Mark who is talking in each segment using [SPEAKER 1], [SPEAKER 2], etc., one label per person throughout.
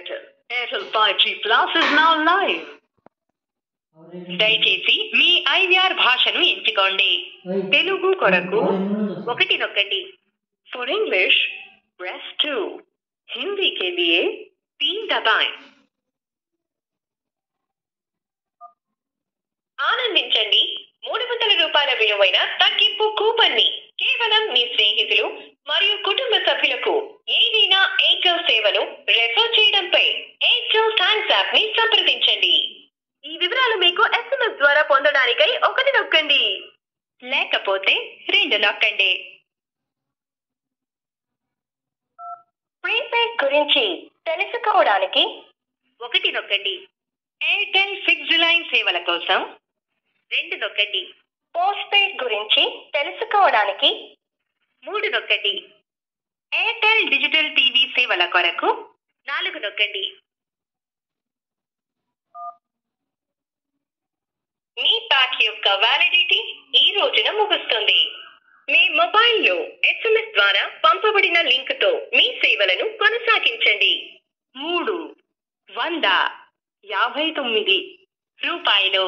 [SPEAKER 1] Airtel. Airtel 5G Plus is now live. దయచేసి మీ IVR భాషను ఎంచుకోండి. తెలుగు కొరకు 1 నొక్కండి. For English, press 2. हिंदी के लिए 3 दबाएं. ఆనందించండి 300 రూపాయల విలువైన తగ్గింపు కూపన్ ని కేవలం మీ స్నేహితులు మరియు కుటుంబ సభ్యులకు ఏదైనా ఎయిర్టెల్ సేవను రెఫర్ చేయడంపై ఎయిర్టెల్ థాంక్స్ యాప్ ని సంప్రదించండి. ఈ వివరాలు మీకు SMS ద్వారా పొందడానికై 1 నొక్కండి, లేకపోతే 2 నొక్కండి. ప్రీపెయిడ్ గురించి తెలుసుకోవడానికి 1 నొక్కండి. ఎయిర్టెల్ ఫిక్స్డ్ లైన్ సేవల కోసం 2 నొక్కండి. పోస్ట్ పెయిడ్ గురించి తెలుసుకోవడానికి 3 నొక్కండి. ఎయిర్టెల్ డిజిటల్ టీవీ సేవల కొరకు 4 నొక్కండి. మీ ప్యాక్ యొక్క వ్యాలిడిటీ ఈ రోజున ముగుస్తుంది. మీ మొబైల్లో SMS ద్వారా పంపబడిన లింక్ తో మీ సేవలను కొనసాగించండి. 359 రూపాయలు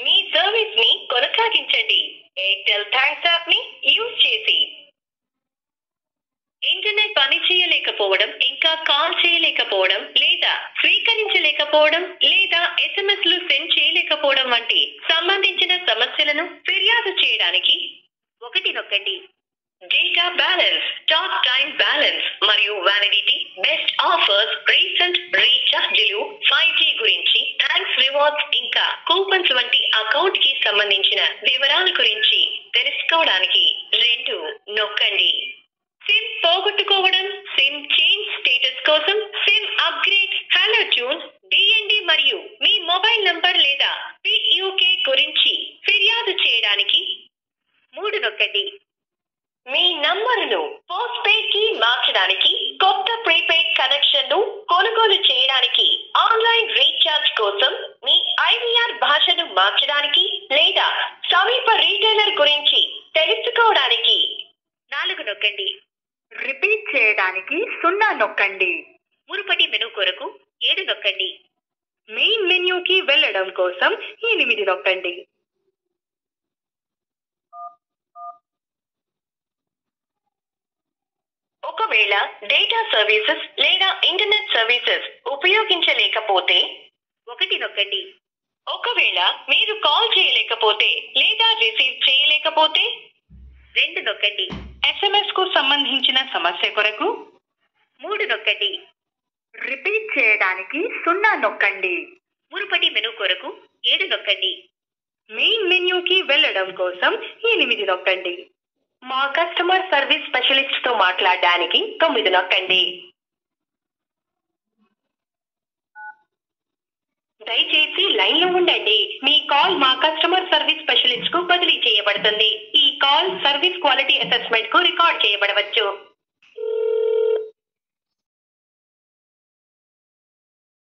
[SPEAKER 1] మీ సర్వీస్ ని కొనసాగించండి. ఎయిర్టెల్ థాంక్స్ యాప్ ని యూజ్ చేసి ఇంటర్నెట్ పని చేయలేకపోవడం, ఇంకా కాల్ చేయలేకపోవడం, లేదా స్వీకరించలేకపోవడం, లేదా SMS లు సెండ్ చేయలేకపోవడం వంటి సంబంధించిన సమస్యలను ఫిర్యాదు చేయడానికి 1 నొక్కండి. Data balance, talk time balance మరియు వ్యాలిడిటీ, బెస్ట్ ఆఫర్స్, రీసెంట్ రీఛార్జీలు, 5G గురించి, థాంక్స్ రివార్డ్స్, ఇంకా కూపన్స్ వంటి అకౌంట్ కి సంబంధించిన వివరాల గురించి తెలుసుకోవడానికి 2 నొక్కండి. సిమ్ పోగొట్టుకోవడం, సిమ్ చేంజ్ స్టేటస్ కోసం, SIM upgrade, hello tune, DND మరియు మీ మొబైల్ నంబర్ లేదా PUK గురించి ఫిర్యాదు చేయడానికి 3 నొక్కండి. మీ నంబరును పోస్ట్ పెయిడ్ కి మార్చడానికి, కొత్త ప్రీపెయిడ్ కనెక్షన్ ను కొనుగోలు చేయడానికి, ఆన్లైన్ రీఛార్జ్ కోసం మీ ఐవిఆర్ భాషను మార్చడానికి, లేదా సమీప రీటైలర్ గురించి తెలుసుకోవడానికి 4 నొక్కండి. రిపీట్ చేయడానికి 0 నొక్కండి. మునుపటి మెనూ కొరకు 7 నొక్కండి. మెయిన్ మెన్యూకి వెళ్ళడం కోసం 8 నొక్కండి. ఒకవేళ డేటా సర్వీసెస్ లేదా ఇంటర్నెట్ సర్వీసెస్ ఉపయోగించలేకపోతే 1 నొక్కండి. ఒకవేళ మీరు కాల్ చేయలేకపోతే లేదా రిసీవ్ చేయలేకపోతే 2 నొక్కండి. SMS కు సంబంధించిన సమస్య కొరకు 3 నొక్కండి. రిపీట్ చేయడానికి 0 నొక్కండి. మునుపటి మెనూ కొరకు 7 నొక్కండి. మెయిన్ మెన్యూకి వెళ్ళడం కోసం 8 నొక్కండి. మా కస్టమర్ సర్వీస్ స్పెషలిస్ట్ తో మాట్లాడడానికి 9 నొక్కండి. దయచేసి లైన్ లో ఉండండి. మీ కాల్ మా కస్టమర్ సర్వీస్ స్పెషలిస్ట్ కు బదిలీ చేయబడుతుంది. ఈ కాల్ సర్వీస్ క్వాలిటీ అసెస్మెంట్ కు రికార్డ్ చేయబడవచ్చు.